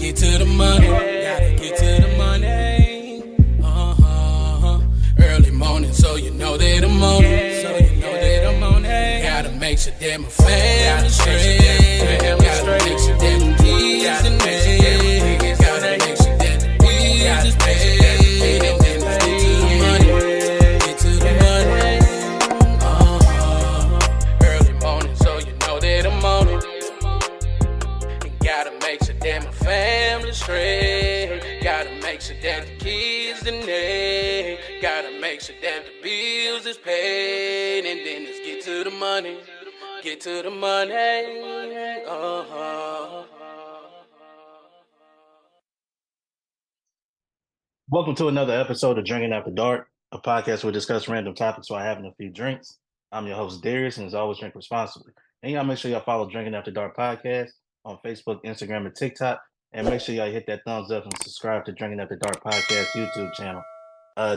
get to the money. Gotta get to the money. Early morning, so you know that I'm on it. So you know that I'm on it. Gotta make sure that my family's straight. Gotta make sure that the kids in there. Gotta make sure that the bills is paid. And then let's get to the money. Get to the money. Early morning, so you know that I'm on it. And gotta make sure that my family's straight. Gotta make sure that the kids in there. Gotta make sure that the bills is paid. And then let's get to the money. Get to the money. Welcome to another episode of Drinking After Dark, a podcast where we discuss random topics while having a few drinks. I'm your host, Darius, and as always, drink responsibly. And y'all make sure y'all follow Drinking After Dark podcast on Facebook, Instagram, and TikTok. And make sure y'all hit that thumbs up and subscribe to Drinking After Dark podcast YouTube channel.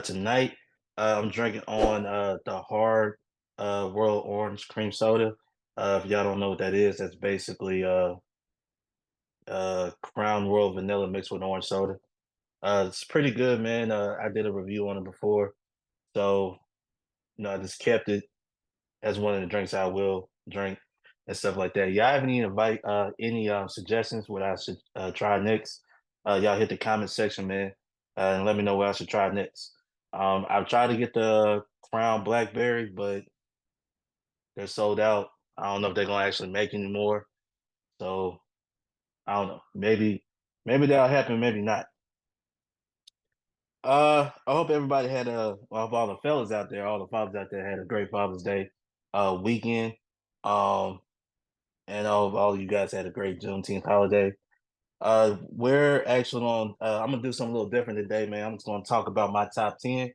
Tonight, I'm drinking on the hard World Orange Cream Soda. If y'all don't know what that is, that's basically Crown Royal Vanilla mixed with orange soda. It's pretty good, man. I did a review on it before, so I just kept it as one of the drinks I will drink and stuff like that. Y'all have any suggestions what I should try next? Y'all hit the comment section, man, and let me know what I should try next. I've tried to get the Crown Blackberry, but they're sold out. I don't know if they're gonna actually make any more. So I don't know. Maybe that'll happen, maybe not. I hope everybody I hope all the fellas out there, all the fathers out there had a great Father's Day weekend. Um, and I hope all of you guys had a great Juneteenth holiday. We're actually on I'm gonna do something a little different today, man. I'm just gonna talk about my top 10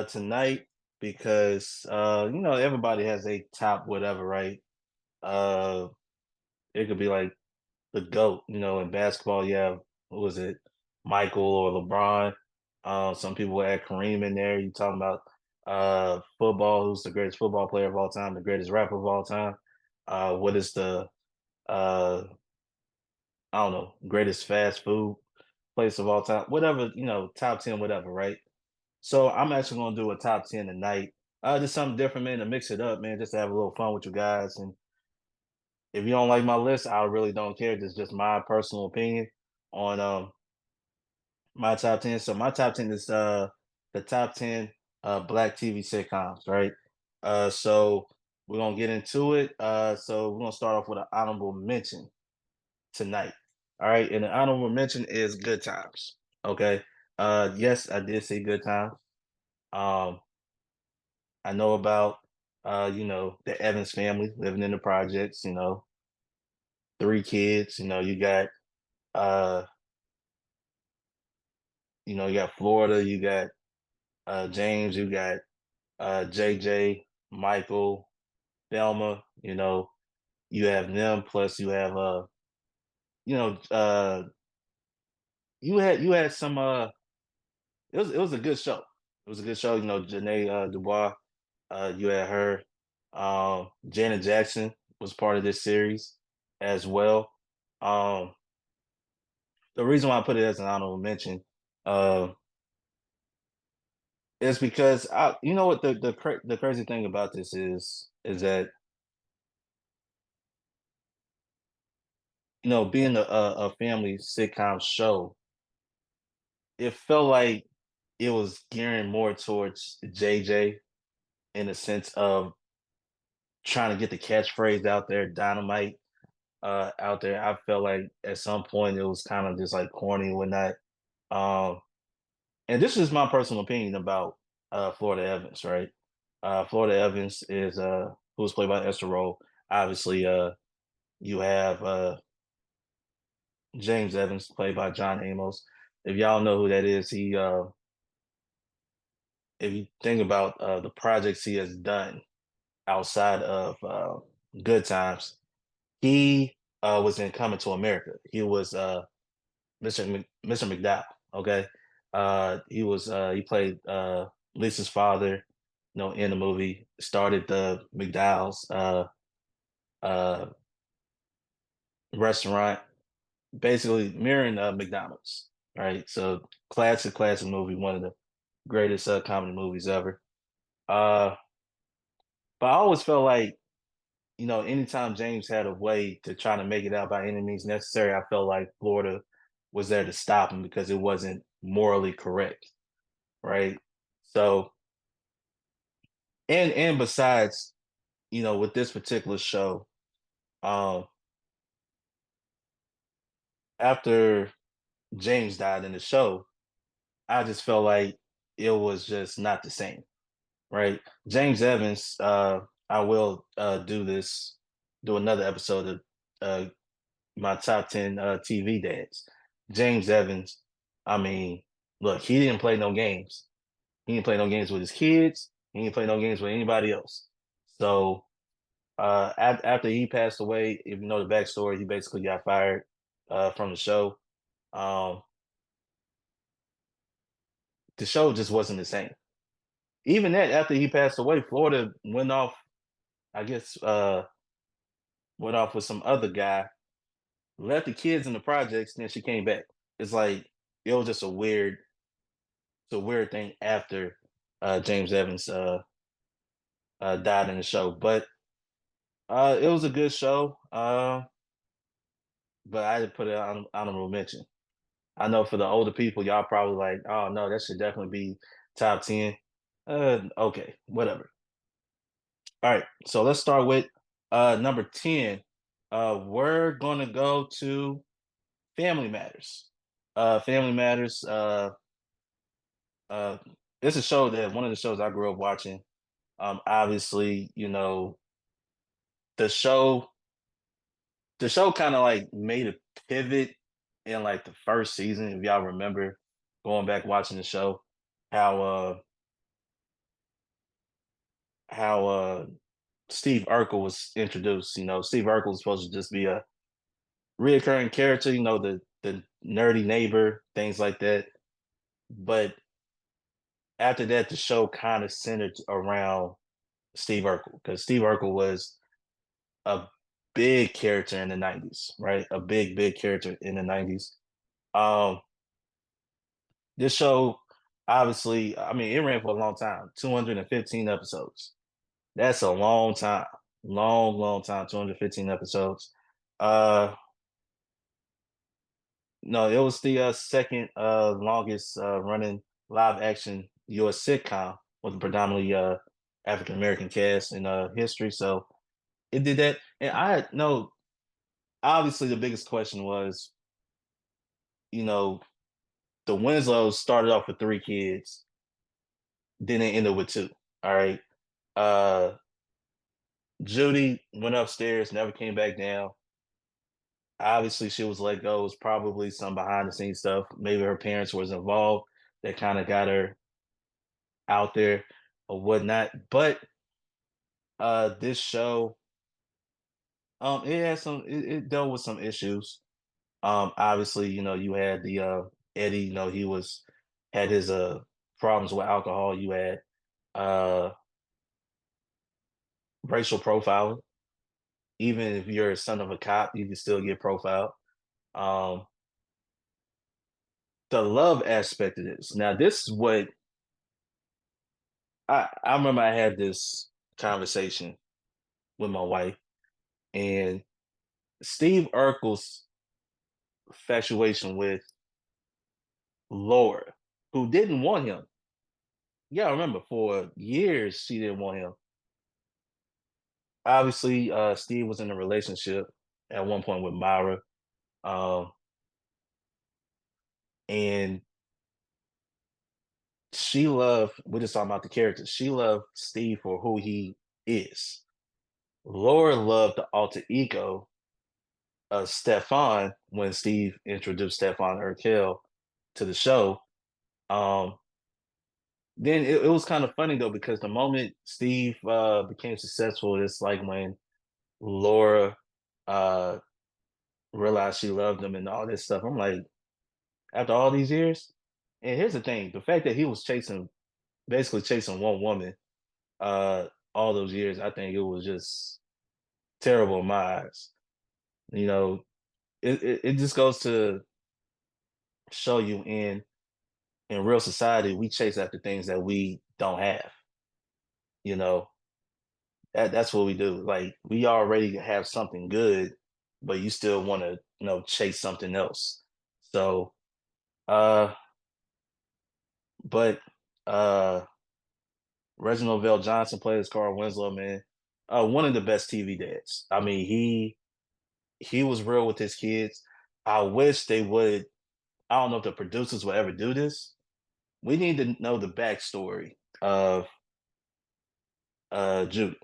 tonight because everybody has a top whatever, right? Uh it could be like the GOAT, in basketball, you have what was it, Michael or LeBron. Some people will add Kareem in there. You talking about football, who's the greatest football player of all time, the greatest rapper of all time. What is the uh I don't know, greatest fast food place of all time? Whatever, top 10, whatever, right? So I'm actually gonna do a top 10 tonight. Just something different, man, to mix it up, man, just to have a little fun with you guys. And if you don't like my list, I really don't care. This is just my personal opinion on my top 10. So my top 10 is the top 10 black TV sitcoms, right? So we're gonna get into it. So we're gonna start off with an honorable mention tonight. All right, and the honorable mention is Good Times. Okay. Yes, I did see Good Times. Um, I know about the Evans family living in the projects, three kids, you got uh you got Florida, you got James, you got JJ, Michael, Thelma, you have them, plus you have you know, uh you had some it was a good show. It was a good show, Janae Dubois, you had her. Janet Jackson was part of this series as well. Um the reason why I put it as an honorable mention, uh is because you know what the crazy thing about this is that being a family sitcom show, it felt like it was gearing more towards JJ in the sense of trying to get the catchphrase out there, dynamite out there. I felt like at some point it was kind of just like corny and whatnot. Um, and this is my personal opinion about Florida Evans, right? Florida Evans is who's played by Esther Roll. Obviously, you have James Evans, played by John Amos. If y'all know who that is, if you think about the projects he has done outside of Good Times, he was in Coming to America. He was Mr. McDowell. Okay, he played Lisa's father. In the movie, started the McDowell's uh, restaurant. basically mirroring McDonald's, right? So classic movie, one of the greatest comedy movies ever. Uh, but I always felt like, anytime James had a way to try to make it out by any means necessary, I felt like Florida was there to stop him because it wasn't morally correct, right? So, and besides, with this particular show, um, after James died in the show, I just felt like it was just not the same, right? James Evans, I will do another episode of uh, my top 10 TV dads. James Evans, I mean, look, he didn't play no games. He didn't play no games with his kids. He didn't play no games with anybody else. So after he passed away, if you know the backstory, he basically got fired from the show. Um, the show just wasn't the same. Even that, after he passed away, Florida went off, I guess, went off with some other guy, left the kids in the projects, and then she came back. It's like it was just a weird thing after James Evans died in the show. But it was a good show. But I had put it on honorable mention. I know for the older people, y'all probably like, oh no, that should definitely be top 10. Okay, whatever. All right, so let's start with number 10. We're gonna go to Family Matters. Family Matters. Uh, it's a show that one of the shows I grew up watching. Obviously, the show the show kind of like made a pivot in like the first season, if y'all remember going back watching the show, how how Steve Urkel was introduced. Steve Urkel was supposed to just be a reoccurring character, the nerdy neighbor, things like that. But after that, the show kind of centered around Steve Urkel because Steve Urkel was a big character in the 90s, right? A big character in the 90s. Um, this show, obviously, I mean, it ran for a long time, 215 episodes. That's a long time. Long time, 215 episodes. Uh, no, it was the second longest running live action US sitcom with a predominantly African American cast in history. So it did that. And I know, obviously, the biggest question was, you know, the Winslows started off with three kids, then they ended with two. All right. Uh, Judy went upstairs, never came back down. Obviously, she was let go. It was probably some behind the scenes stuff. Maybe her parents was involved that kind of got her out there or whatnot. But this show, it had it dealt with some issues. Obviously, you had the Eddie, he had his problems with alcohol. You had uh racial profiling. Even if you're a son of a cop, you can still get profiled. Um, the love aspect of this. Now, this is what I remember. I had this conversation with my wife, and Steve Urkel's infatuation with Laura, who didn't want him. Yeah, I remember for years she didn't want him. Obviously, Steve was in a relationship at one point with Myra, um, and she loved. We're just talking about the character. She loved Steve for who he is. Laura loved the alter ego of Stefan when Steve introduced Stefan Urkel to the show. Um, then it was kind of funny though because the moment Steve became successful, it's like when Laura uh, realized she loved him and all this stuff. I'm like, after all these years, and here's the thing: the fact that he was basically chasing one woman, all those years, I think it was just terrible in my eyes. You know, it just goes to show you in real society we chase after things that we don't have. You know, that's what we do. Like we already have something good, but you still want to chase something else. So uh but uh Reginald Vell Johnson plays Carl Winslow, man. One of the best TV dads. I mean, he was real with his kids. I wish they would. I don't know if the producers will ever do this. We need to know the backstory of Judy.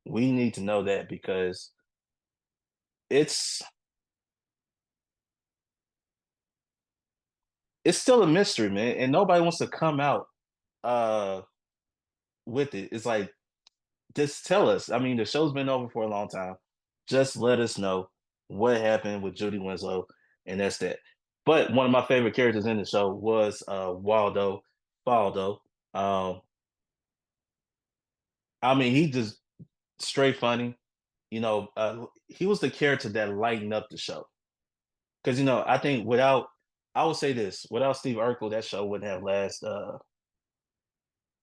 We need to know that because it's it's still a mystery, man, and nobody wants to come out uh with it. It's like just tell us. I mean, the show's been over for a long time. Just let us know what happened with Judy Winslow, and that's that. But one of my favorite characters in the show was Waldo Faldo. Um, I mean, he just straight funny. He was the character that lightened up the show. Because I think I would say this, without Steve Urkel, that show wouldn't have last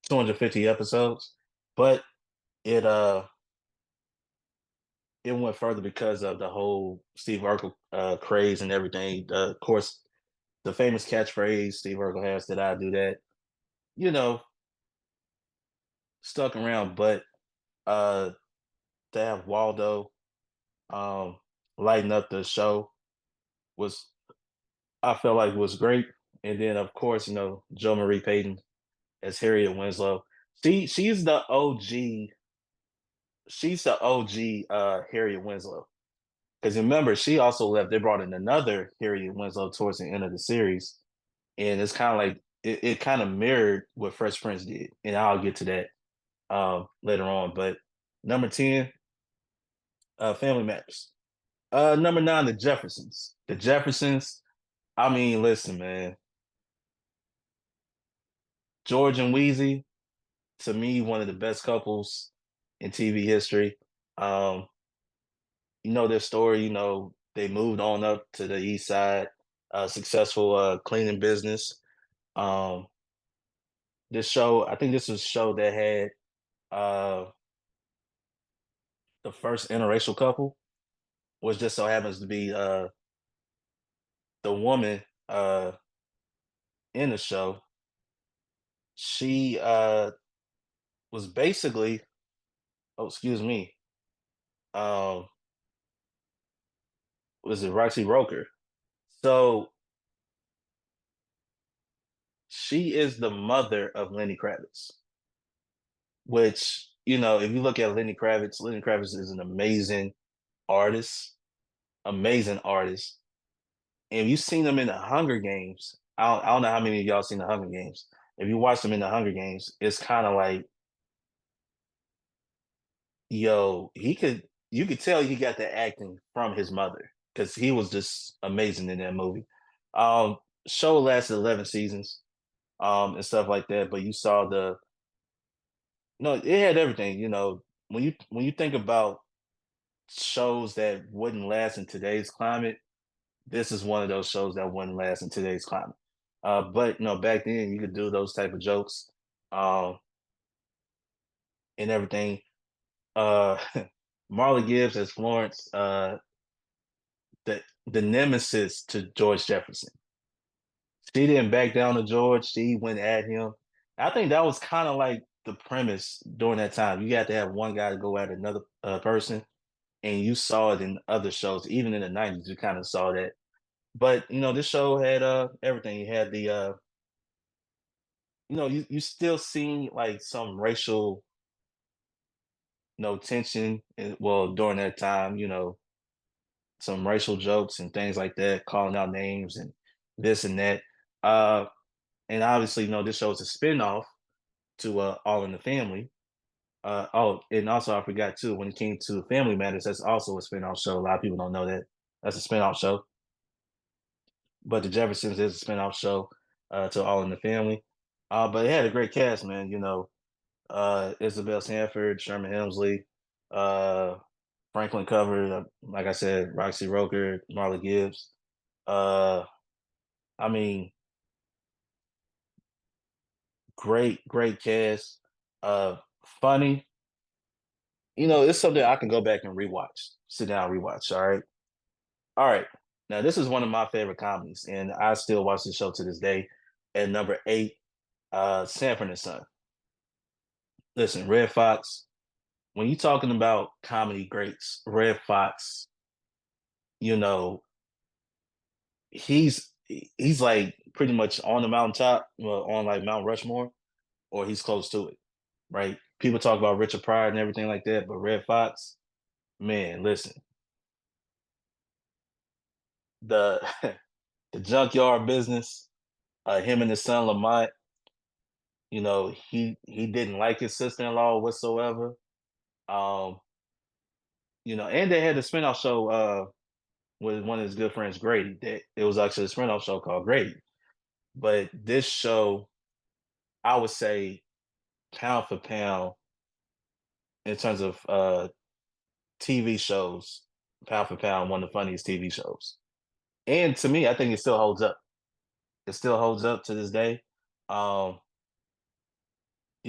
250 episodes. But it it went further because of the whole Steve Urkel craze and everything. Of course, the famous catchphrase Steve Urkel has that I do that, you know, stuck around. But uh, to have Waldo um, lighten up the show was, I felt like was great. And then, of course, Joe Marie Payton as Harriet Winslow. She's the OG. She's the OG Harriet Winslow. Because remember, she also left. They brought in another Harriet Winslow towards the end of the series, and it's kind of like it kind of mirrored what Fresh Prince did, and I'll get to that later on. But number 10, Family Matters. Number 9, the Jeffersons. The Jeffersons. I mean, listen, man, George and Wheezy, to me, one of the best couples in TV history. Um, you know their story. They moved on up to the East Side, successful cleaning business. Um, this show, I think this was a show that had uh, the first interracial couple, which just so happens to be the woman in the show. She was basically, oh, excuse me, um, was it Roxy Roker? So she is the mother of Lenny Kravitz, which, if you look at Lenny Kravitz is an amazing artist. And if you've seen them in the Hunger Games, I don't know how many of y'all seen the Hunger Games. If you watch them in the Hunger Games, it's kind of like, yo, you could tell he got the acting from his mother because he was just amazing in that movie. Um, Show lasted 11 seasons, and stuff like that. But you saw no, it had everything. When you think about shows that wouldn't last in today's climate, this is one of those shows that wouldn't last in today's climate. But back then you could do those type of jokes, um, and everything. Uh, Marla Gibbs as Florence, the nemesis to George Jefferson. She didn't back down to George. She went at him. I think that was kind of like the premise during that time. You got to have one guy to go at another person, and you saw it in other shows. Even in the '90s, you kind of saw that. But this show had everything. You had the you still see like some racial tension well during that time, some racial jokes and things like that, calling out names and this and that. Uh and obviously, this show is a spinoff to All in the Family. Oh, and also I forgot too, when it came to Family Matters, that's also a spinoff show. A lot of people don't know that. That's a spinoff show. But The Jeffersons is a spinoff show to All in the Family. But it had a great cast, man. Isabel Sanford, Sherman Hemsley, uh, Franklin covered, like I said, Roxy Roker, Marla Gibbs. Uh, I mean, great cast. Funny. It's something I can go back and rewatch. Sit down, rewatch. All right. Now this is one of my favorite comedies, and I still watch the show to this day. At number 8, Sanford and Son. Listen, Red Fox. When you're talking about comedy greats, Red Fox, you know, he's like pretty much on the mountaintop, well, on like Mount Rushmore, or he's close to it, right? People talk about Richard Pryor and everything like that, but Red Fox, man, listen, the the junkyard business, him and his son Lamont, he didn't like his sister-in-law whatsoever. Um, and they had a spinoff show with one of his good friends, Grady. That it was actually a spinoff show called Grady. But this show, I would say, pound for pound, in terms of TV shows, pound for pound, one of the funniest TV shows. And to me, I think it still holds up. It still holds up to this day. Um,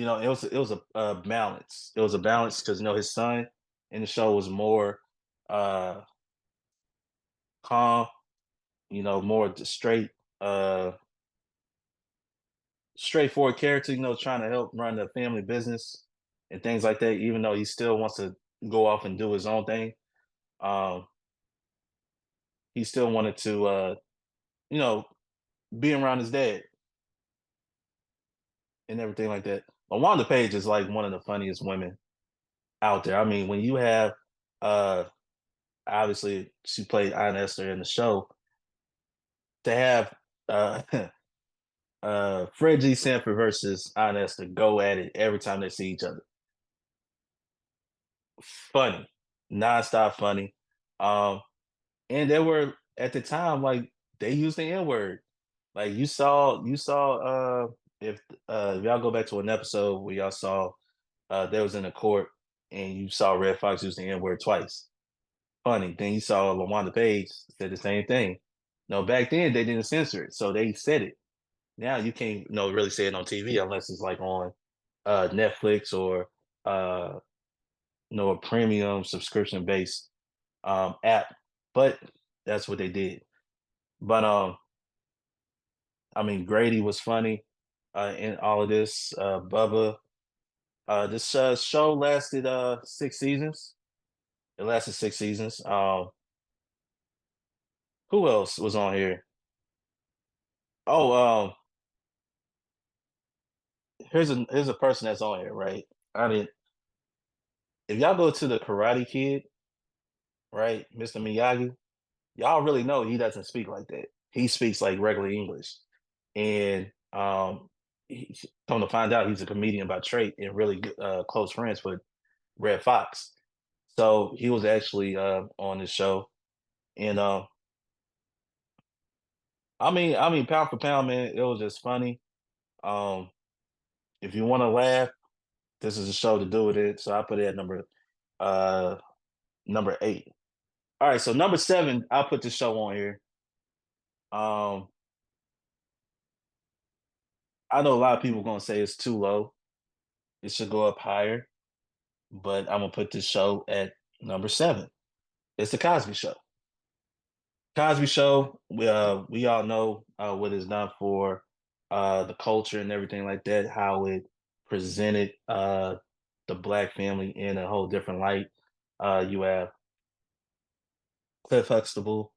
it was a balance. It was a balance because his son in the show was more uh calm, more straight, uh straightforward character, trying to help run the family business and things like that, even though he still wants to go off and do his own thing. Um, he still wanted to you know, be around his dad and everything like that. Wanda Page is like one of the funniest women out there. I mean, when you have uh obviously she played Aunt Esther in the show, to have uh Fred G. Sanford versus Aunt Esther go at it every time they see each other. Funny. Nonstop funny. Um and they were at the time like they used the N-word. Like you saw if y'all go back to an episode where y'all saw there was in a court and you saw Red Fox use the N word twice. Funny. Then you saw LaWanda Page said the same thing. No, back then they didn't censor it, so they said it. Now you can't really say it on TV unless it's like on Netflix or uh a premium subscription based app. But that's what they did. But I mean Grady was funny in all of this. Bubba. This show lasted 6 seasons. It lasted 6 seasons. Who else was on here? Oh, here's a person that's on here, right? I mean, if y'all go to the Karate Kid, right, Mr. Miyagi, y'all really know he doesn't speak like that. He speaks like regular English, and come to find out, he's a comedian by trade and really close friends with Red Fox. So he was actually on this show, and I mean, pound for pound, man, it was just funny. Um, if you want to laugh, this is a show to do with it. So I put it at uh number 8. All right, so number 7, I'll put this show on here. Um, I know a lot of people gonna say it's too low. It should go up higher, but I'm gonna put this show at number 7. It's the Cosby Show. Cosby Show. We all know what it's done for the culture and everything like that. How it presented the black family in a whole different light. You have Cliff Huxtable,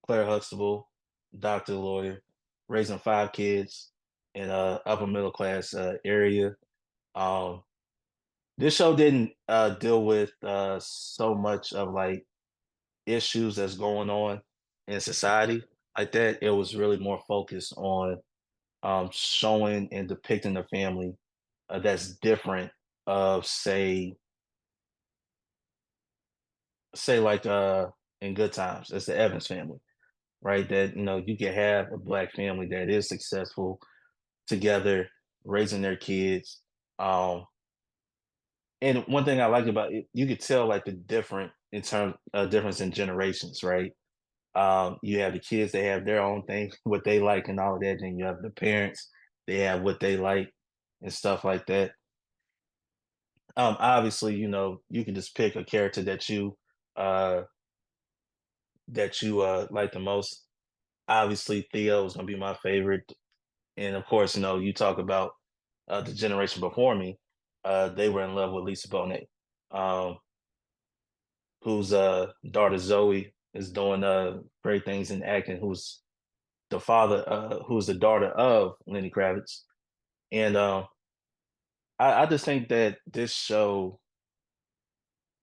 Claire Huxtable, doctor, lawyer, raising 5 kids in a upper middle class area. Um, this show didn't deal with so much of like issues that's going on in society like that. It was really more focused on showing and depicting a family that's different of say like in Good Times. It's the Evans family, right? That you can have a black family that is successful together, raising their kids. And one thing I like about it, you could tell like the different in terms of difference in generations, right? You have the kids, they have their own thing, what they like and all of that. Then you have the parents, they have what they like and stuff like that. Obviously, you can just pick a character uh that you like the most. Obviously, Theo is gonna be my favorite. And of course, you talk about the generation before me, they were in love with Lisa Bonet, um, whose daughter Zoe is doing great things in acting, who's the daughter of Lenny Kravitz. And I just think that this show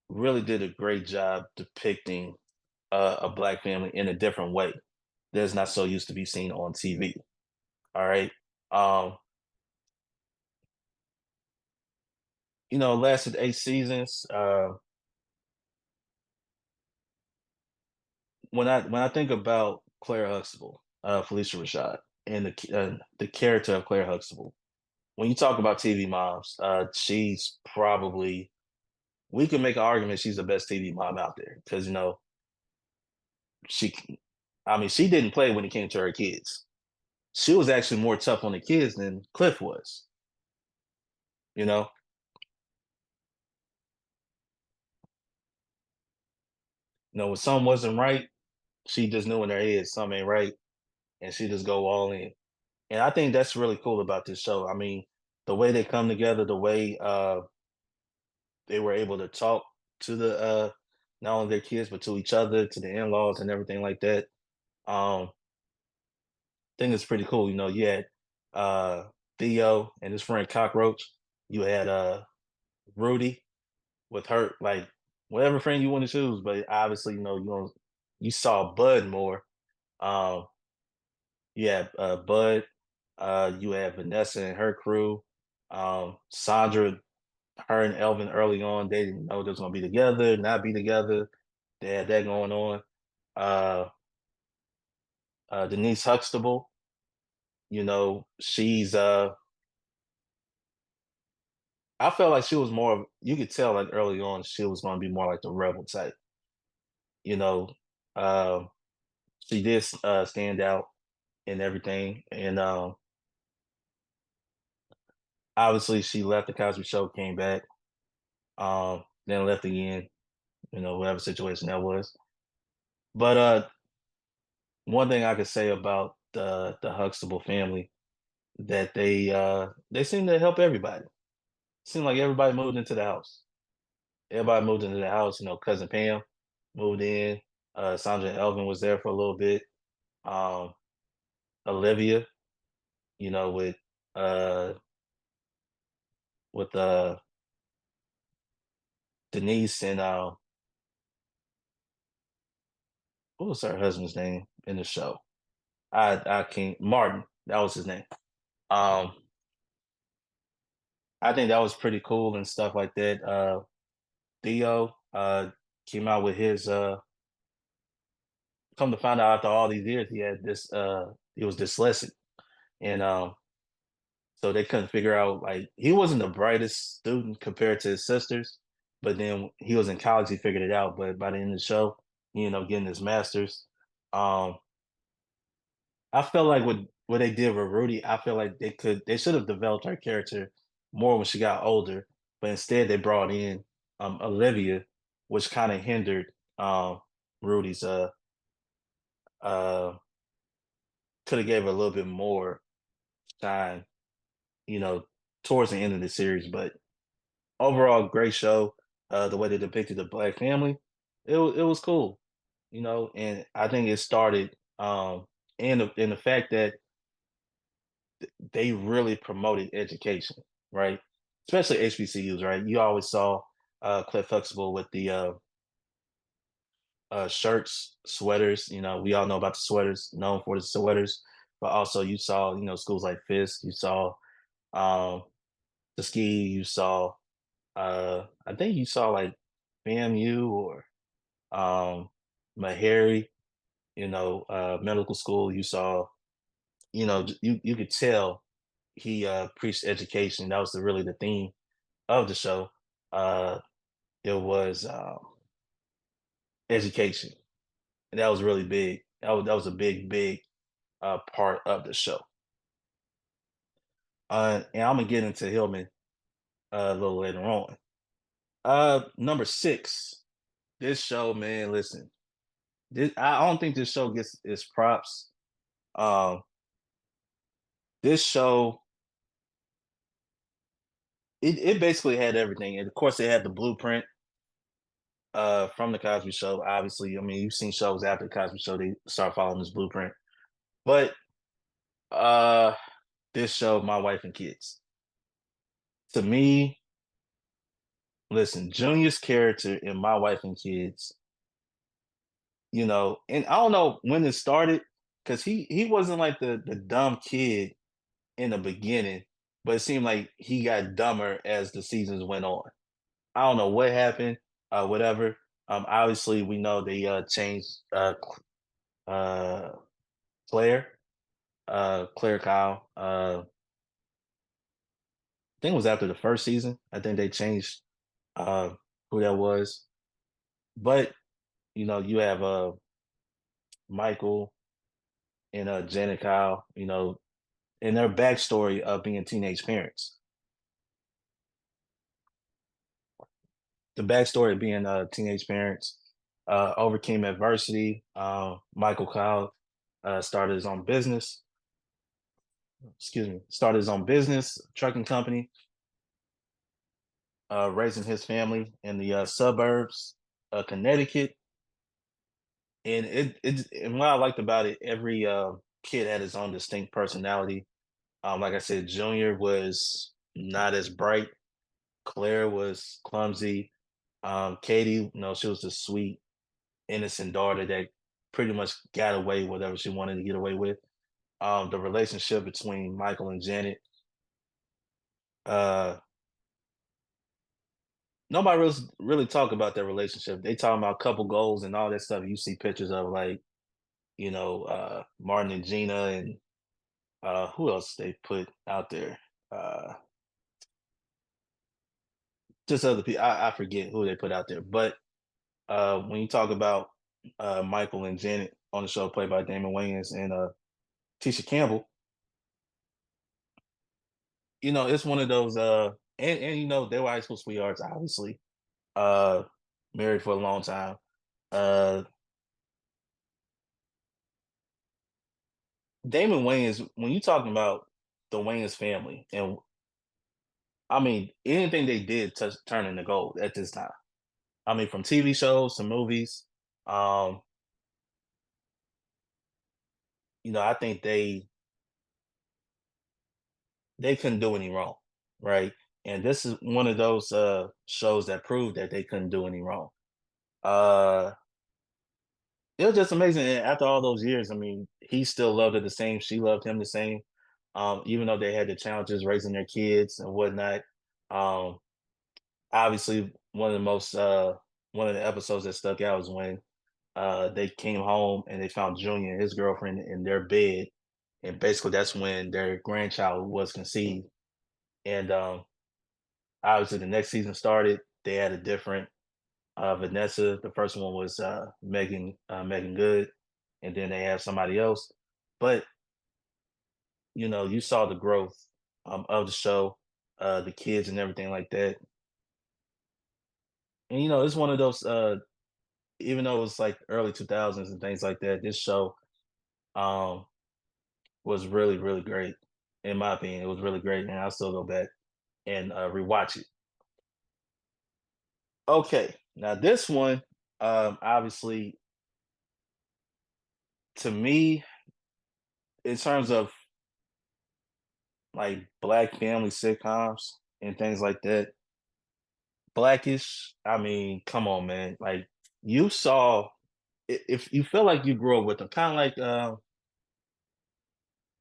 really did a great job depicting a black family in a different way that's not so used to be seen on TV. All right. Um, lasted 8 seasons. When I think about Claire Huxtable, Felicia Rashad, and the character of Claire Huxtable, when you talk about TV moms, she's probably we can make an argument she's the best TV mom out there because she, I mean, she didn't play when it came to her kids. She was actually more tough on the kids than Cliff was. You know, when something wasn't right, she just knew in her head something ain't right, and she just go all in. And I think that's really cool about this show. I mean, the way they come together, the way they were able to talk to the not only their kids but to each other, to the in-laws and everything like that. I think it's pretty cool. You had uh Theo and his friend Cockroach. You had Rudy with her, like whatever friend you want to choose, but obviously, you saw Bud more. Um you had Bud, you had Vanessa and her crew. Sandra, her and Elvin early on, they didn't know they was gonna be together, not be together. They had that going on. Uh Denise Huxtable, she's I felt like she was you could tell like early on she was gonna be more like the rebel type, you know. Um she did stand out in everything. And obviously she left the Cosby show, came back, then left again, whatever situation that was. But one thing I could say about the Huxtable family, that they seem to help everybody. Seemed like everybody moved into the house. Everybody moved into the house. Cousin Pam moved in. Sandra and Elvin was there for a little bit. Um, Olivia, you know, with uh with Denise and what was her husband's name in the show? I can't Martin. That was his name. Um, I think that was pretty cool and stuff like that. Theo came out with his come to find out after all these years he was dyslexic. And so they couldn't figure out, like, he wasn't the brightest student compared to his sisters, but then he was in college, he figured it out. But by the end of the show, he ended up getting his master's. Um, I felt like what they did with Rudy, I feel like they should have developed her character more when she got older, but instead they brought in Olivia, which kind of hindered Rudy's uh could have gave her a little bit more shine, you know, towards the end of the series. But overall, great show. The way they depicted the black family, it was cool, and I think it started in the fact that they really promoted education, right? Especially HBCUs, right? You always saw Cliff Huxtable with the shirts, sweaters. We all know about the sweaters, known for the sweaters, but also you saw, schools like Fisk, you saw um, the ski, you saw, I think you saw like FAMU or um, Meharry, medical school. You saw, you could tell he preached education. That was really the theme of the show. Uh, it was education, and that was really big. That was a big part of the show. And I'm gonna get into Hillman a little later on. Number six, this show, man. Listen, I don't think this show gets its props. Um, this show, it basically had everything, and of course, it had the blueprint from the Cosby Show. Obviously, I mean, you've seen shows after the Cosby Show; they start following this blueprint. But uh, this show, My Wife and Kids, to me, listen, Junior's character in My Wife and Kids, and I don't know when it started because he wasn't like the dumb kid in the beginning, but it seemed like he got dumber as the seasons went on. I don't know what happened, whatever. Obviously, we know they changed uh, Claire, Claire Kyle. I think it was after the first season. I think they changed uh, who that was. But you have Michael and Janet Kyle. And their backstory of being teenage parents. The backstory of being teenage parents, overcame adversity. Michael Kyle started his own business. Excuse me, started his own business, trucking company, raising his family in the suburbs of Connecticut. And what I liked about it, every kid had his own distinct personality. Like I said, Junior was not as bright. Claire was clumsy. Katie, she was the sweet, innocent daughter that pretty much got away with whatever she wanted to get away with. The relationship between Michael and Janet, uh, nobody really talk about their relationship. They talk about couple goals and all that stuff. You see pictures of like, Martin and Gina and who else they put out there? Uh, just other people. I forget who they put out there. But when you talk about Michael and Janet on the show, played by Damon Wayans and Tisha Campbell, it's one of those. And they were high school sweethearts, obviously. Uh, Married for a long time. Uh, Damon Wayans, when you talking about the Wayans family, and I mean anything they did to turn into gold at this time. I mean, from TV shows to movies. Um, I think they couldn't do any wrong, right? And this is one of those shows that proved that they couldn't do any wrong. Uh, it was just amazing. And after all those years, I mean, he still loved her the same. She loved him the same. Even though they had the challenges raising their kids and whatnot. Um, Obviously, one of the episodes that stuck out was when they came home and they found Junior and his girlfriend in their bed, and basically that's when their grandchild was conceived. And obviously, the next season started. They had a different Vanessa. The first one was Megan Good, and then they have somebody else. But you saw the growth of the show, the kids and everything like that. And it's one of those. Even though it was like early 2000s and things like that, this show um, was really really great. In my opinion, it was really great, and I'll still go back and rewatch it. Okay, now this one, obviously, to me, in terms of like black family sitcoms and things like that. Blackish, I mean, come on, man. Like you saw, if you feel like you grew up with them, kind of like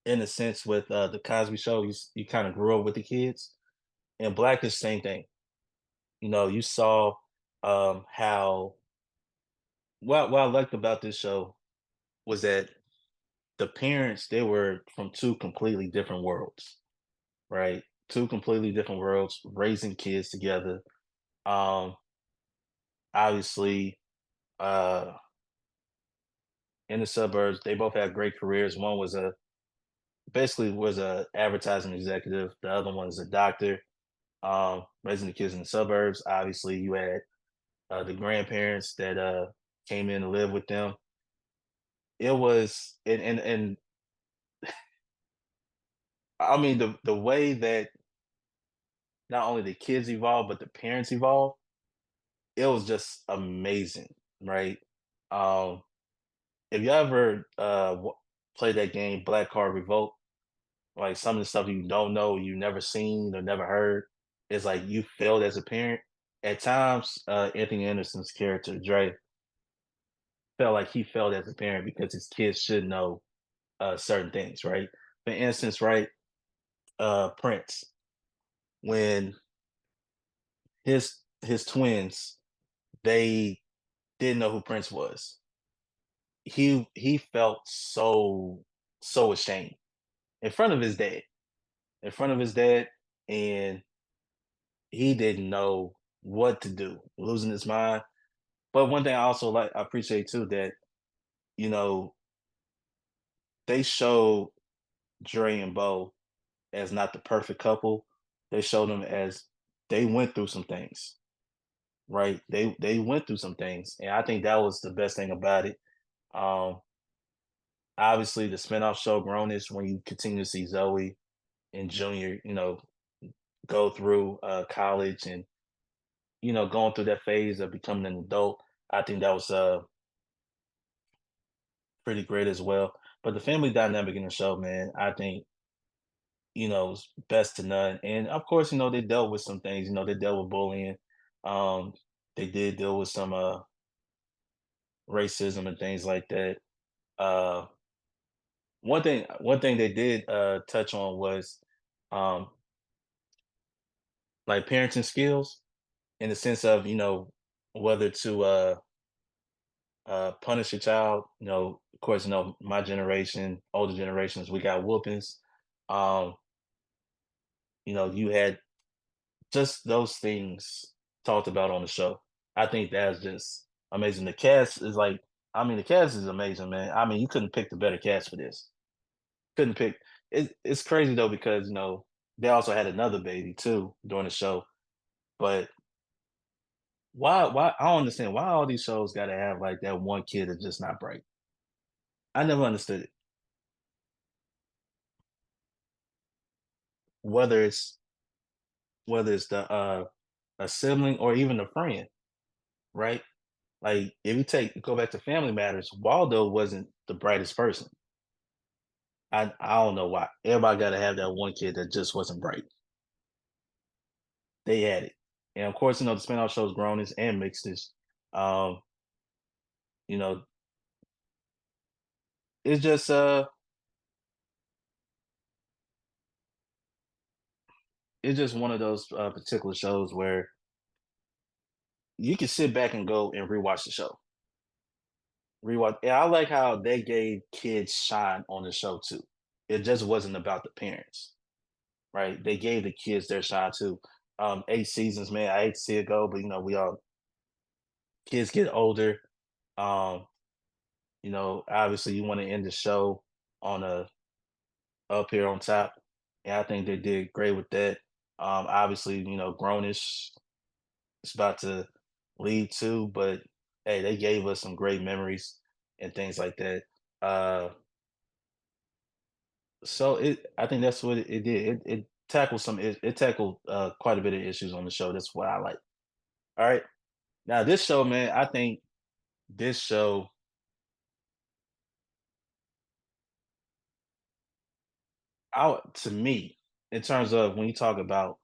in a sense with the Cosby Show, you kind of grew up with the kids. And Blackish, same thing. You saw how what I liked about this show was that the parents they were from two completely different worlds, right? Two completely different worlds, raising kids together. Um, Obviously, uh, in the suburbs. They both had great careers. One was a basically was a advertising executive. The other one is a doctor. Raising the kids in the suburbs. Obviously, you had the grandparents that came in to live with them. It was and I mean the way that not only the kids evolved but the parents evolved, it was just amazing, right? Um, if you ever play that game Black Card Revolt, like some of the stuff you don't know, you never seen or never heard, it's like you failed as a parent. At times, Anthony Anderson's character Dre felt like he failed as a parent because his kids should know certain things, right? For instance, right, Prince, when his twins, they didn't know who Prince was. He felt so ashamed in front of his dad, in front of his dad, and he didn't know what to do, losing his mind. But one thing I also I appreciate too that you know they showed Dre and Bo as not the perfect couple. They showed them as they went through some things, right? They went through some things, and I think that was the best thing about it. Um, Obviously, the spinoff show Grownish, when you continue to see Zoe and Junior, go through college and going through that phase of becoming an adult. I think that was pretty great as well. But the family dynamic in the show, man, I think is best to none. And of course, they dealt with some things. They dealt with bullying. Um, they did deal with some racism and things like that. Uh, one thing they did touch on was um, like parenting skills in the sense of whether to punish a child. Of course, my generation, older generations, we got whoopings. Um, you had just those things talked about on the show. I think that's just amazing. The cast is like, I mean, the cast is amazing, man. I mean, you couldn't pick the better cast for this. Couldn't pick. It's crazy though because they also had another baby too during the show. But why? I don't understand why all these shows got to have like that one kid that's just not bright. I never understood it. Whether it's the a sibling or even a friend, right? Like if you go back to Family Matters, Waldo wasn't the brightest person. I don't know why. Everybody got to have that one kid that just wasn't bright. They had it, and of course, the spinoff shows Grownish and Mixedish. Um, you know, it's just it's just one of those particular shows where you can sit back and go and rewatch the show. Rewatch. Yeah, I like how they gave kids shine on the show too. It just wasn't about the parents, right? They gave the kids their shine too. 8 seasons, man. I hate to see it go, but we all kids get older. Um, obviously you want to end the show on a up here on top. And I think they did great with that. Obviously, Grownish is about to leave too, but hey, they gave us some great memories and things like that. Uh, so I think that's what it did. It tackled it tackled quite a bit of issues on the show. That's what I like. All right. Now this show, man, I think this show, to me, in terms of when you talk about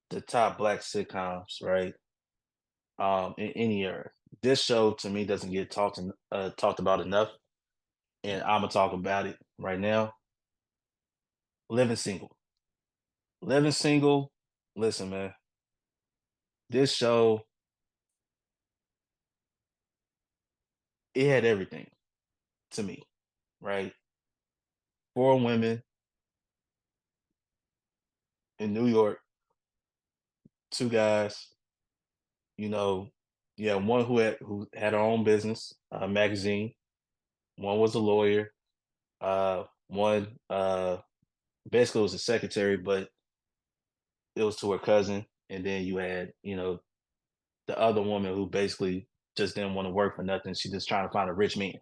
the top black sitcoms, right? In any era, this show to me doesn't get talked about enough, and I'm gonna talk about it right now. Living Single, Living Single. Listen, man, this show it had everything to me, right? Four women in New York, two guys, you know. Yeah, one who had her own business, magazine. One was a lawyer. One basically was a secretary, but it was to her cousin. And then you had, the other woman who basically just didn't want to work for nothing. She just trying to find a rich man.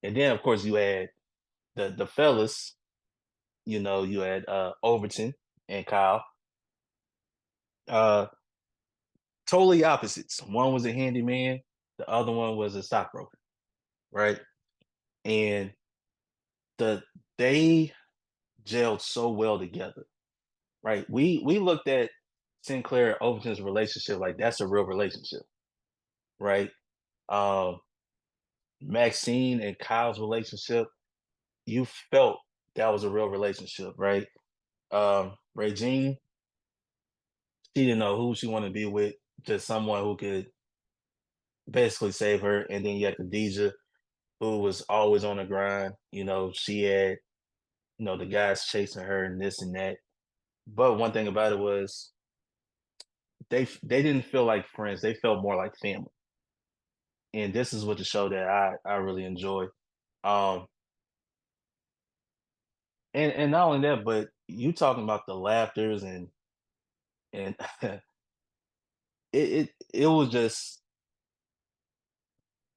And then of course you had the fellas. You had Overton and Kyle. Uh, totally opposites. One was a handyman. The other one was a stockbroker. Right. And the they gelled so well together. Right. We looked at Sinclair and Overton's relationship like that's a real relationship. Right. Um, Maxine and Kyle's relationship, you felt that was a real relationship, right? Regine, she didn't know who she wanted to be with, just someone who could basically save her. And then you had Khadijah, who was always on the grind. She had, the guys chasing her and this and that. But one thing about it was they didn't feel like friends. They felt more like family. And this is what the show that I really enjoy. Um, and not only that, but you talking about the laughters and it was just,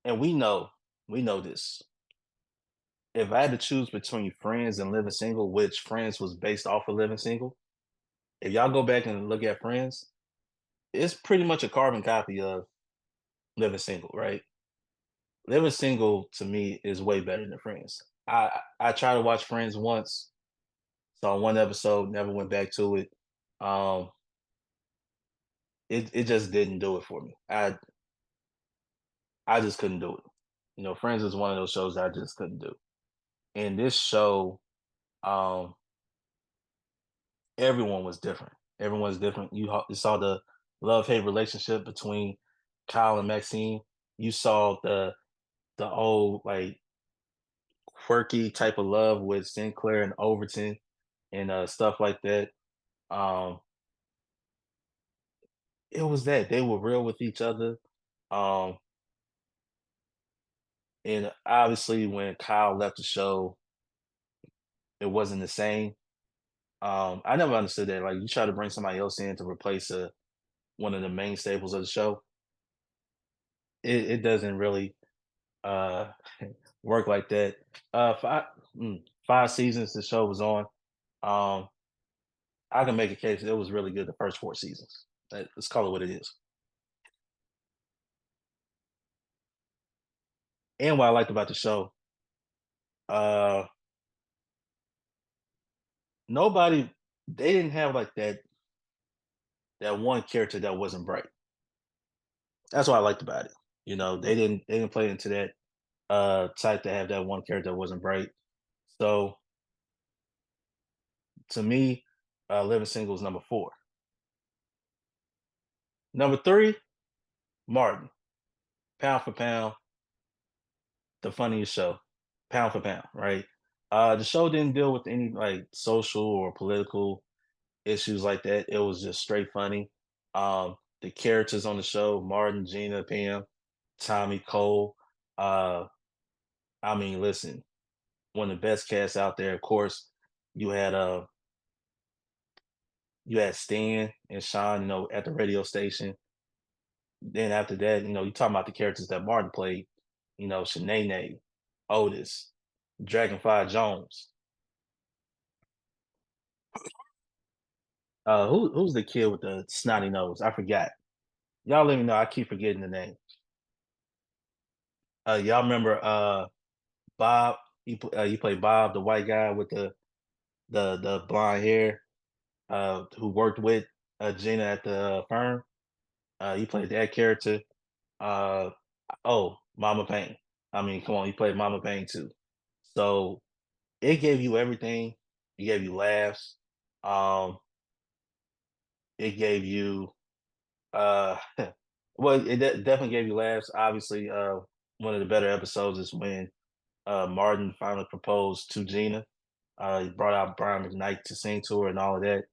and we know this. If I had to choose between Friends and Living Single, which Friends was based off of Living Single, if y'all go back and look at Friends, it's pretty much a carbon copy of Living Single, right? Living Single to me is way better than Friends. I tried to watch Friends once, saw one episode, never went back to it. Um, it just didn't do it for me. I just couldn't do it. Friends is one of those shows I just couldn't do. And this show, um, everyone was different. Everyone's different. You saw the love hate relationship between Kyle and Maxine. You saw the old like quirky type of love with Sinclair and Overton and stuff like that. Um, it was that they were real with each other. Um, and obviously, when Kyle left the show, it wasn't the same. I never understood that. Like, you try to bring somebody else in to replace one of the main staples of the show. It doesn't really uh, work like that. Five, 5 seasons the show was on. Um, I can make a case it was really good the first 4 seasons. Let's call it what it is. And what I liked about the show, uh, nobody they didn't have like that one character that wasn't bright. That's what I liked about it. They didn't play into that type to have that one character that wasn't bright. So to me, Living Single is number 4. Number 3, Martin, pound for pound, the funniest show, pound for pound, right? The show didn't deal with any like social or political issues like that. It was just straight funny. The characters on the show, Martin, Gina, Pam, Tommy, Cole. Uh, I mean, listen, one of the best casts out there. Of course, you had uh you had Stan and Sean, at the radio station. Then after that, you talking about the characters that Martin played, Shanae, Otis, Dragonfly Jones. Who's the kid with the snotty nose? I forgot. Y'all let me know. I keep forgetting the name. Y'all remember Bob? You played Bob, the white guy with the blonde hair, who worked with Gina at the firm. You played that character. Uh, oh, Mama Payne. I mean, come on, you played Mama Payne too. So it gave you everything. It gave you laughs. Um, it gave you uh, well, definitely gave you laughs. Obviously, one of the better episodes is when Martin finally proposed to Gina. He brought out Brian McKnight to sing to her and all of that.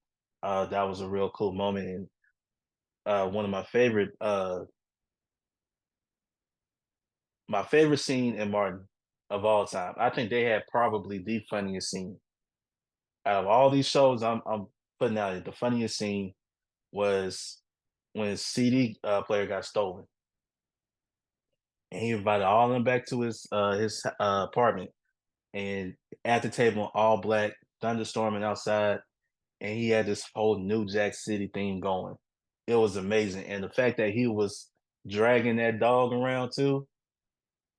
That was a real cool moment. And one of my favorite My favorite scene in Martin of all time. I think they had probably the funniest scene out of all these shows. I'm putting out it. The funniest scene was when his CD player got stolen, and he invited all of them back to his apartment, and at the table, all black, thunderstorming outside, and he had this whole New Jack City theme going. It was amazing, and the fact that he was dragging that dog around too.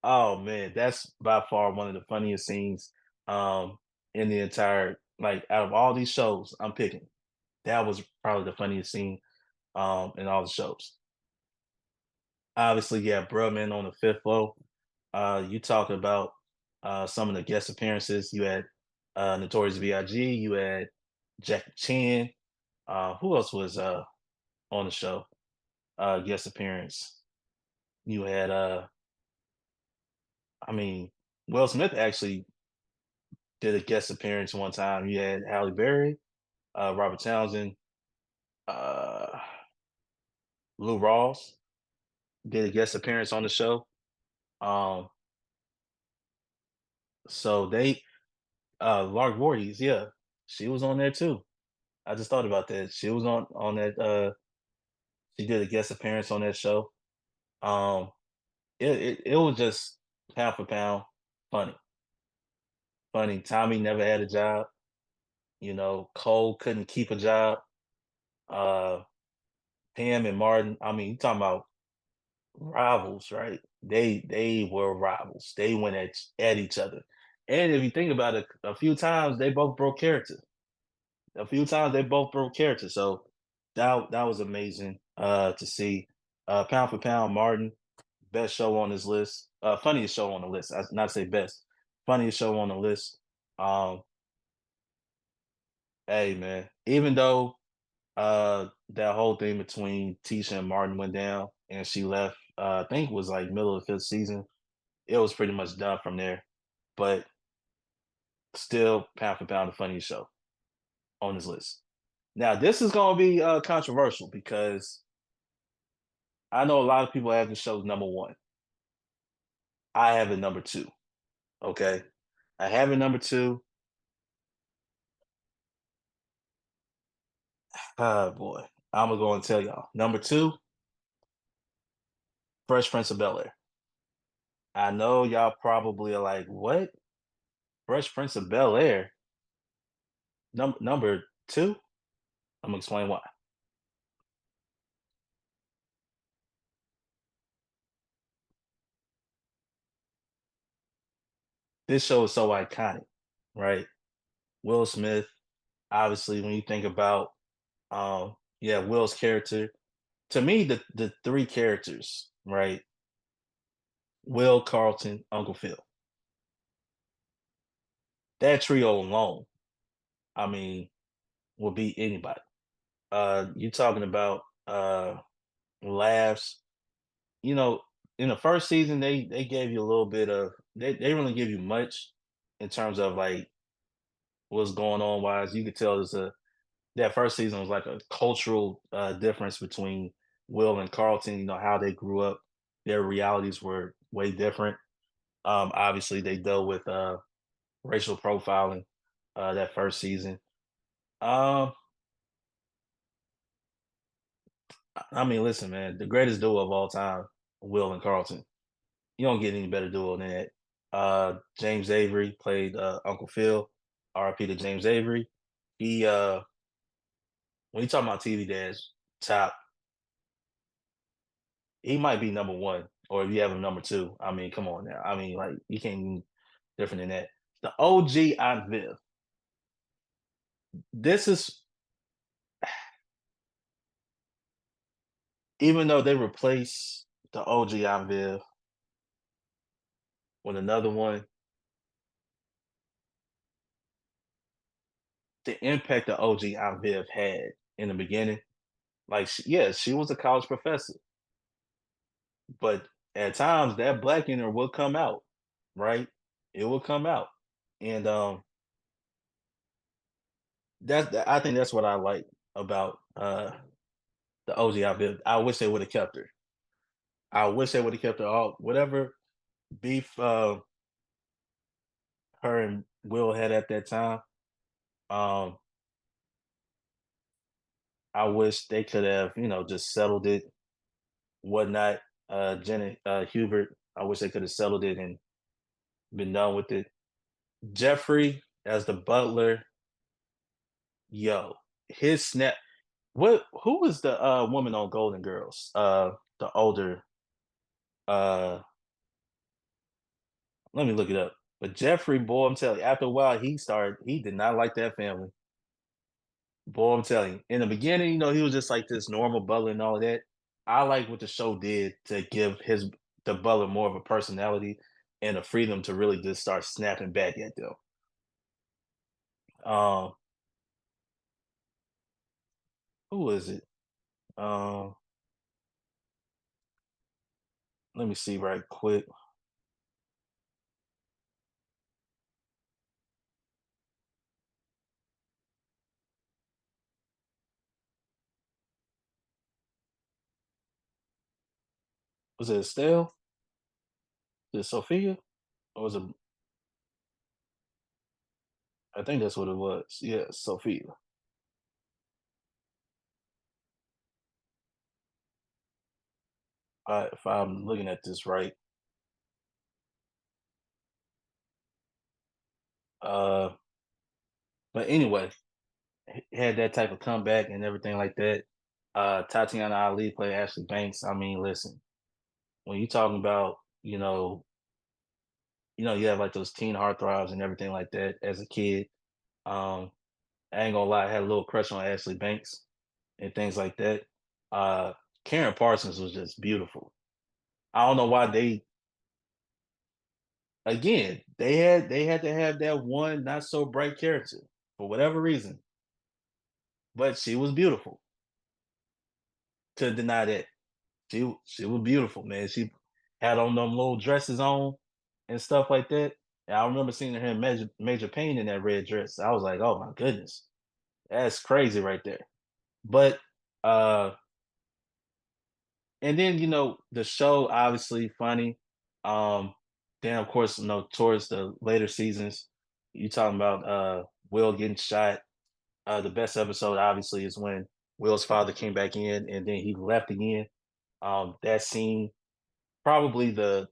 Oh man, that's by far one of the funniest scenes um in the entire, like, out of all these shows I'm picking. That was probably the funniest scene in all the shows. Obviously, yeah, Brubman on the fifth floor. You talk about some of the guest appearances. You had Notorious B.I.G., you had Jackie Chan. Who else was on the show? Guest appearance. You had I mean, Will Smith actually did a guest appearance one time. You had Halle Berry, Robert Townsend, uh, Lou Rawls did a guest appearance on the show. Um, so they Lark Voorhees, yeah, she was on there too. I just thought about that. She was on that. She did a guest appearance on that show. Um, it was just pound for pound funny, funny. Tommy never had a job. You know, Cole couldn't keep a job. Uh, Pam and Martin. I mean, you talking about rivals, right? They were rivals. They went at each other. And if you think about it, a few times they both broke character. A few times they both broke character. So that was amazing to see. Pound for pound, Martin, best show on this list. Funniest show on the list. I not say best. Funniest show on the list. Um, hey man, even though that whole thing between Tisha and Martin went down and she left, I think it was like middle of the fifth season. It was pretty much done from there. But still, pound for pound, the funniest show on this list. Now, this is going to be controversial because I know a lot of people have the show's number one. I have it number two. Okay, I have it number two. Oh boy, I'm gonna go and tell y'all. Number two, Fresh Prince of Bel Air. I know y'all probably are like, "What? Fresh Prince of Bel Air? Number two?" I'm gonna explain why. This show is so iconic, right? Will Smith. Obviously, when you think about, yeah, Will's character. To me, the three characters, right? Will, Carlton, Uncle Phil. That trio alone, I mean, will beat anybody. You talking about laughs. You know, in the first season, they gave you a little bit of, they really give you much in terms of like what's going on wise. You could tell there's a that first season was like a cultural difference between Will and Carlton. You know how they grew up, their realities were way different. Obviously, they dealt with racial profiling that first season. Um, I mean, listen, man, the greatest duo of all time, Will and Carlton. You don't get any better duo than that. James Avery played Uncle Phil. RP to James Avery. He when you talk about TV dads, top, he might be number one, or if you have him number two. I mean, come on now. I mean, like you can't even different than that. The OG Aunt Viv. This is even though they replace the OG Aunt Viv with another one, the impact the OG Aunt Viv had in the beginning, like yeah, she was a college professor, but at times that black in her will come out, right? It will come out, and I think that's what I like about the OG Aunt Viv. I wish they would have kept her. I wish they would have kept her all whatever. beef her and Will had at that time. Um, I wish they could have, just settled it, whatnot. Jenny Hubert, I wish they could have settled it and been done with it. Jeffrey as the butler, yo, his snap. What? Who was the woman on Golden Girls? The older. Uh, Let me look it up. But Jeffrey, boy, I'm telling you, after a while, he did not like that family. Boy, I'm telling you, in the beginning, he was just like this normal butler and all of that. I like what the show did to give the butler more of a personality and a freedom to really just start snapping back at them. Um, who is it? Um, Let me see right quick. Was it Estelle? Was it Sophia? Or was it? I think that's what it was. Yeah, Sophia. If I'm looking at this right. Uh, but anyway, he had that type of comeback and everything like that. Tatiana Ali played Ashley Banks. I mean, listen, when you talking about, you have like those teen heartthrobs and everything like that as a kid. Um, I ain't gonna lie, I had a little crush on Ashley Banks and things like that. Uh, Karen Parsons was just beautiful. I don't know why they had to have that one not so bright character for whatever reason, but she was beautiful. Couldn't deny that. She was beautiful, man. She had on them little dresses on and stuff like that. And I remember seeing her in Major Pain in that red dress. I was like, oh my goodness, that's crazy right there. But uh and then the show obviously funny. Um then of course, towards the later seasons, you talking about Will getting shot. The best episode obviously is when Will's father came back in and then he left again. That scene, probably the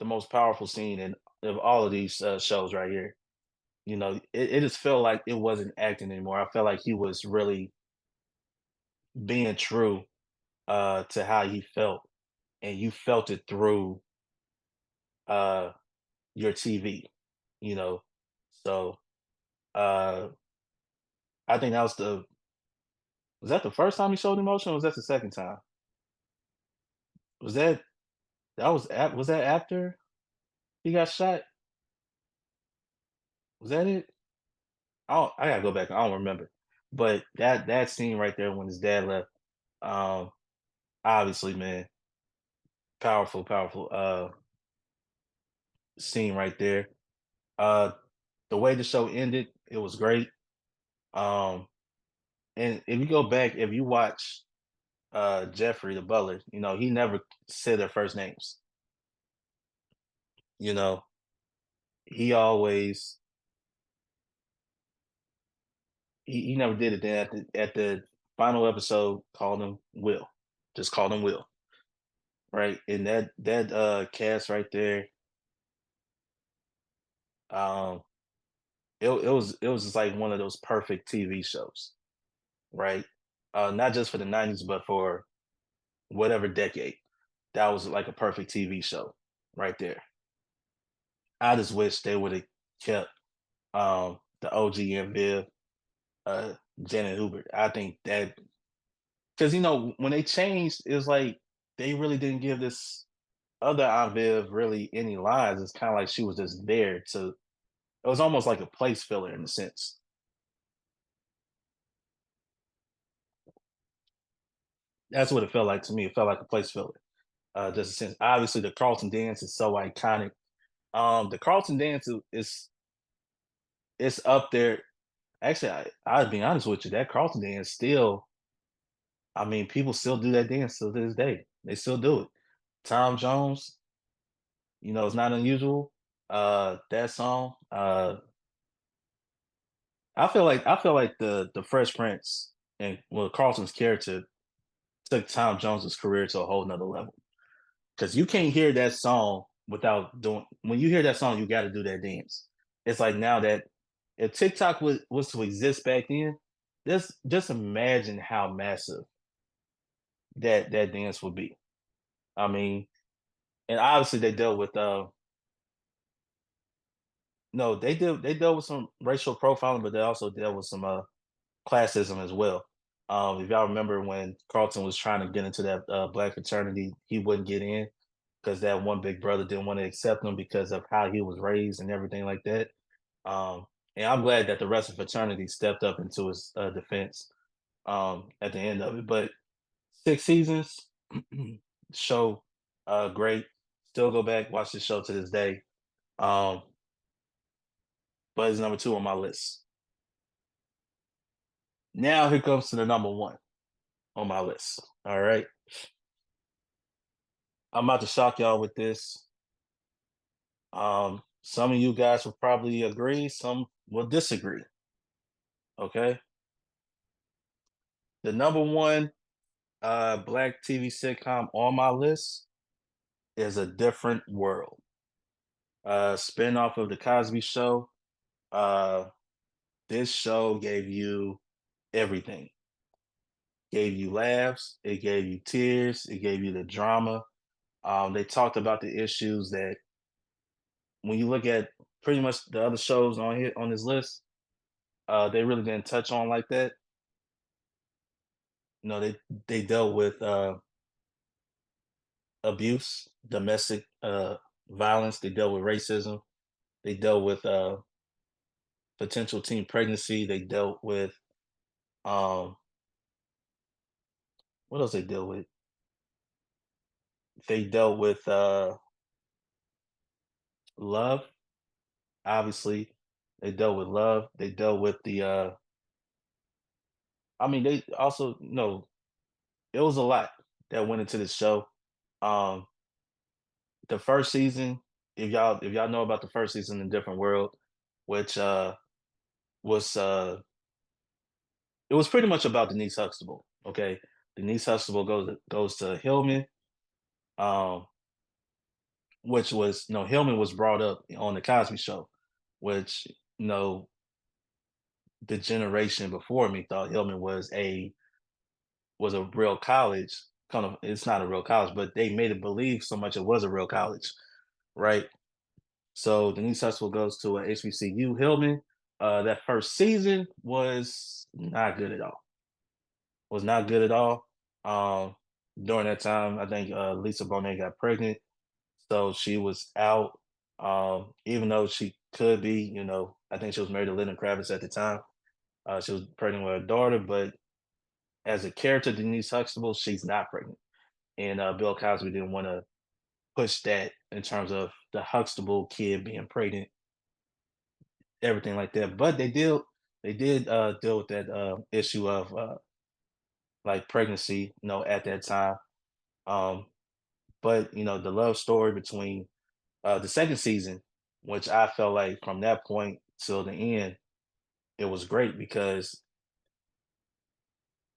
most powerful scene in of all of these shows right here. It just felt like it wasn't acting anymore. I felt like he was really being true to how he felt, and you felt it through uh, your TV. You know, so uh, I think that was that the first time he showed emotion, or was that the second time? Was was that after he got shot? Was that it? I gotta go back. I don't remember. But that scene right there when his dad left, um, obviously, man, powerful, powerful scene right there. Uh, the way the show ended, it was great. Um, and if you go back, if you watch Jeffrey the Butler, he never said their first names. You know, he always he never did it. Then at the final episode, called him Will, just called him Will, right? And that cast right there, um, it was just like one of those perfect TV shows, right? Not just for the '90s, but for whatever decade. That was like a perfect TV show right there. I just wish they would have kept the OG and Viv, Janet Hubert. I think that because when they changed, it was like they really didn't give this other Aunt Viv really any lines. It's kind of like she was just there to. It was almost like a place filler in a sense. That's what it felt like to me. It felt like a place filler. Just a sense. Obviously, the Carlton dance is so iconic. The Carlton dance is it's up there. Actually, I'll be honest with you. That Carlton dance still. I mean, people still do that dance to this day. They still do it. Tom Jones. it's not unusual. That song, I feel like the Fresh Prince and well Carlton's character took Tom Jones's career to a whole nother level. Because you can't hear that song without doing when you hear that song, you gotta do that dance. It's like now that if TikTok was to exist back then, just imagine how massive that dance would be. I mean, and obviously they dealt with no, they dealt with some racial profiling, but they also dealt with some classism as well. If y'all remember when Carlton was trying to get into that black fraternity, he wouldn't get in because that one big brother didn't want to accept him because of how he was raised and everything like that. Um, and I'm glad that the rest of the fraternity stepped up into his defense at the end of it. But 6 seasons, show great. Still go back watch the show to this day. Um, but it's number two on my list. Now here comes to the number one on my list. All right. I'm about to shock y'all with this. Some of you guys will probably agree, some will disagree. Okay. The number one black TV sitcom on my list is A Different World. Spinoff of the Cosby Show. Uh this show gave you everything. Gave you laughs, it gave you tears, it gave you the drama. They talked about the issues that when you look at pretty much the other shows on here on this list, they really didn't touch on like that. They dealt with abuse, domestic violence. They dealt with racism. They dealt with potential teen pregnancy. They dealt with um, what else? They dealt with. They dealt with love. Obviously, they dealt with love. They dealt with the. I mean, they also it was a lot that went into this show. Um, the first season, if y'all know about the first season in Different World, which was it was pretty much about Denise Huxtable. Okay, Denise Huxtable goes to Hillman, um, which was Hillman was brought up on the Cosby Show, which you know the generation before me thought Hillman was a real college. Kind of, it's not a real college, but they made it believe so much it was a real college, right? So Denise Huxtable goes to a HBCU. Hillman. That first season was not good at all. Was not good at all. Um, During that time, I think Lisa Bonet got pregnant, so she was out. Even though she could be, I think she was married to Lennon Kravitz at the time. She was pregnant with her daughter, but as a character, Denise Huxtable, she's not pregnant. And Bill Cosby didn't want to push that in terms of the Huxtable kid being pregnant, everything like that. But they did deal with that issue of like pregnancy, at that time. Um, but the love story between the second season, which I felt like from that point till the end, it was great because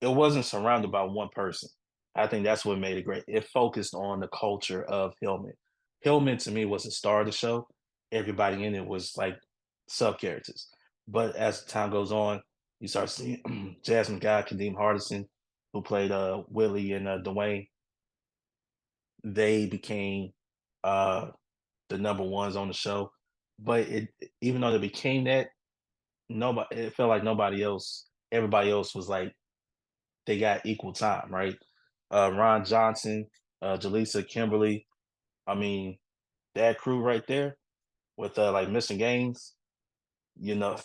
it wasn't surrounded by one person. I think that's what made it great. It focused on the culture of Hillman. Hillman to me was the star of the show. Everybody in it was like sub characters. But as time goes on, you start seeing Jasmine Guy, Kadeem Hardison, who played Willie and Dwayne. They became uh, the number ones on the show. But even though they became that, nobody it felt like everybody else was like they got equal time, right? Ron Johnson, Jaleesa Kimberly. I mean, that crew right there with like Mr. Gaines, you know,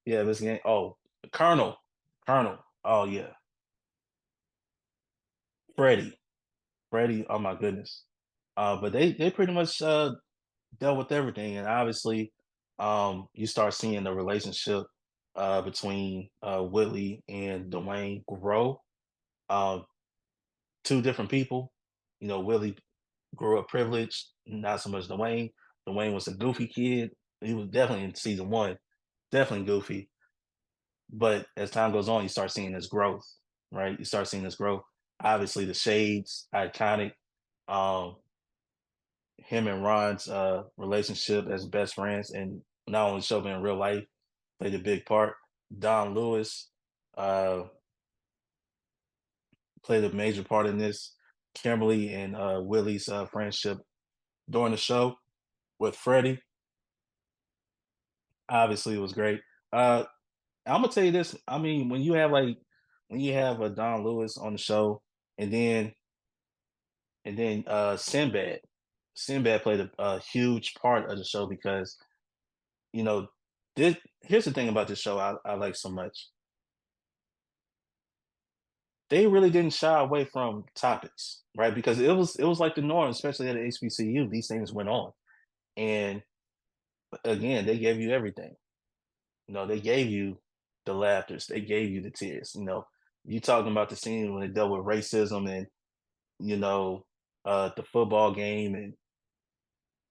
yeah, Mr. Gaines. Oh, Colonel, Colonel. Oh yeah, Freddie, Freddie. Oh my goodness. But they pretty much dealt with everything, and obviously, you start seeing the relationship between Whitley and Dwayne grow. Um, Two different people. Willie grew up privileged. Not so much Dwayne. Dwayne was a goofy kid. He was definitely in season one, definitely goofy. But as time goes on, you start seeing this growth, right? You start seeing this growth. Obviously, the shades, iconic. Um, him and Ron's relationship as best friends, and not only show but in real life, played a big part. Don Lewis uh, played a major part in this. Kimberly and Willie's friendship during the show with Freddie, obviously, it was great. Uh, I'm gonna tell you this. I mean, when you have a Don Lewis on the show, and then Sinbad. Sinbad played a huge part of the show because you know this. Here's the thing about this show I like so much. They really didn't shy away from topics, right? Because it was like the norm, especially at the HBCU. These things went on, and again, they gave you everything. They gave you the laughters, they gave you the tears. You talking about the scene when they dealt with racism and you know the football game and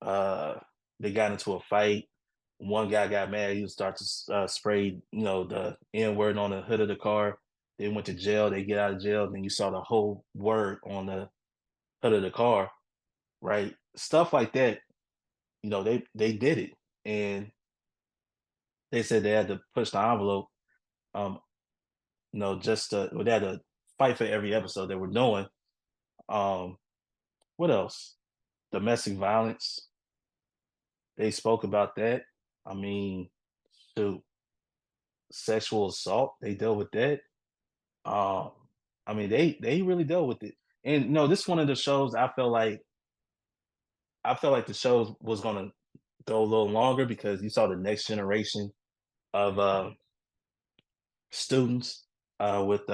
uh they got into a fight. One guy got mad. He would start to spray, the N word on the hood of the car. They went to jail. They get out of jail. Then you saw the whole word on the hood of the car, right? Stuff like that. They did it, and they said they had to push the envelope. Um, just they had to fight for every episode they were doing. Um, what else? Domestic violence. They spoke about that. I mean, shoot, sexual assault. They dealt with that. Um, I mean, they really dealt with it. And this is one of the shows I felt like the show was gonna go a little longer because you saw the next generation of students with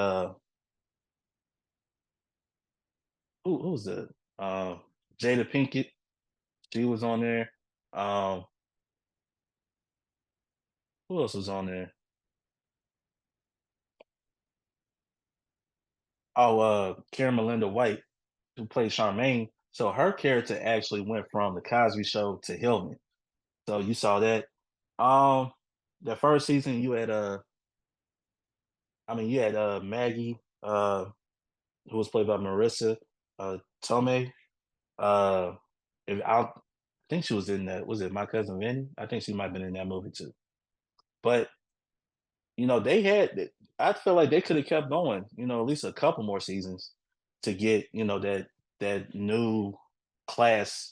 who was it? Jada Pinkett. She was on there. Um, who else was on there? Oh, Karen Melinda White, who played Charmaine. So her character actually went from the Cosby Show to Hillman. So you saw that. Um, the first season you had Maggie, who was played by Marissa Tomei. Uh, I think she was in that. Was it My Cousin Vinny? I think she might have been in that movie too. But they had. I feel like they could have kept going. At least a couple more seasons to get that new class.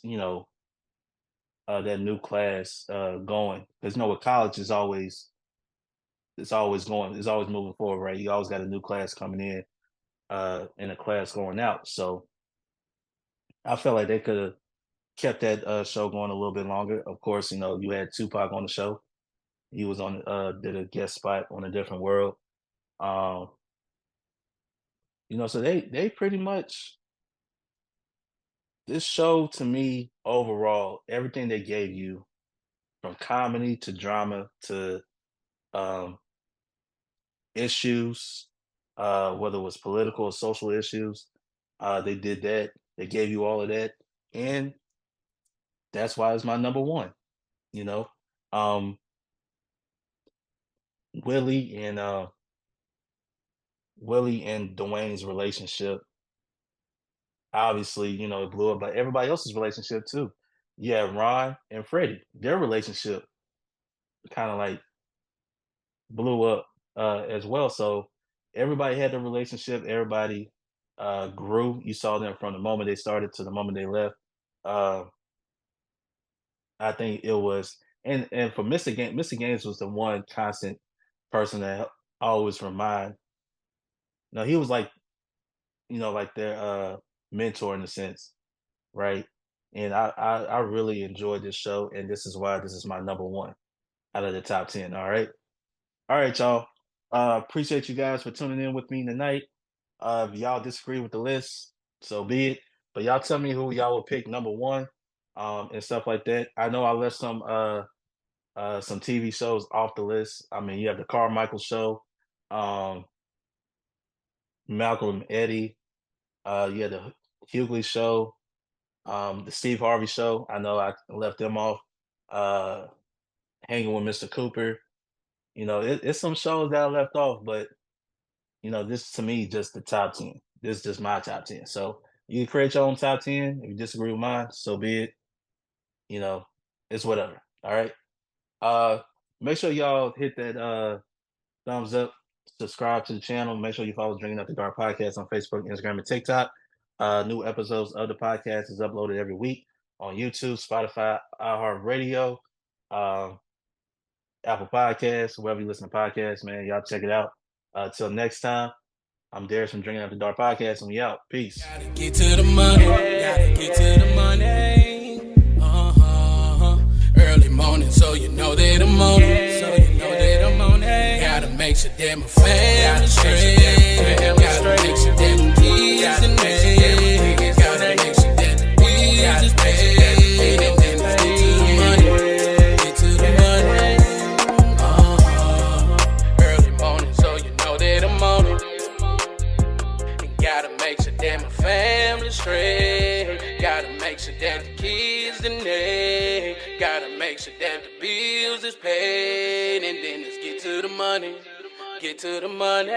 That new class going. Because with college is always it's always going. It's always moving forward, right? You always got a new class coming in and a class going out. So I felt like they could have kept that show going a little bit longer. Of course, you had Tupac on the show. He was on did a guest spot on A Different World. Um, so they pretty much this show to me overall, everything they gave you from comedy to drama to um issues, whether it was political or social issues, they did that. They gave you all of that. And that's why it's my number one, you know. Um Willie and uh Willie and Dwayne's relationship, obviously, it blew up, but everybody else's relationship too. Yeah, Ron and Freddie, their relationship kind of like blew up as well. So everybody had the relationship, everybody grew. You saw them from the moment they started to the moment they left. Uh, I think it was and for Mr. Gaines was the one constant person that I always remind. No, he was like like their mentor in a sense, right? And I really enjoyed this show, and this is why this is my number one out of the top 10. All right, y'all. Appreciate you guys for tuning in with me tonight. If y'all disagree with the list, so be it. But y'all tell me who y'all would pick number one, and stuff like that. I know I left some TV shows off the list. I mean, you have the Carmichael Show, um, Malcolm and Eddie. You had the Hughley Show. The Steve Harvey Show, I know I left them off. Uh, Hanging with Mr. Cooper. It's some shows that I left off, but this to me just the top 10. This is just my top 10. So you can create your own top 10. If you disagree with mine, so be it. You know, it's whatever. All right. Uh, Make sure y'all hit that thumbs up, subscribe to the channel. Make sure you follow Drinking Up the Dark Podcast on Facebook, Instagram, and TikTok. New episodes of the podcast is uploaded every week on YouTube, Spotify, iHeartRadio, uh, Apple Podcasts, wherever you listen to podcasts, man. Y'all check it out. Till next time, I'm Darius from Drinking Up the Dark Podcast, and we out. Peace. Gotta get to the money. Gotta get to the money. Early morning, so you know that I'm on it. So you know that I'm on it. Gotta make sure that my family's straight. Gotta make sure that the kids in there. Gotta make sure that the bills is paid. And then let's get to the money. Get to the money. Early morning, so you know that I'm on it. And gotta make sure that my family's straight. Gotta make sure that the kids in there. Gotta make sure that the bills is paid. And then let's get to the money. Get to the money.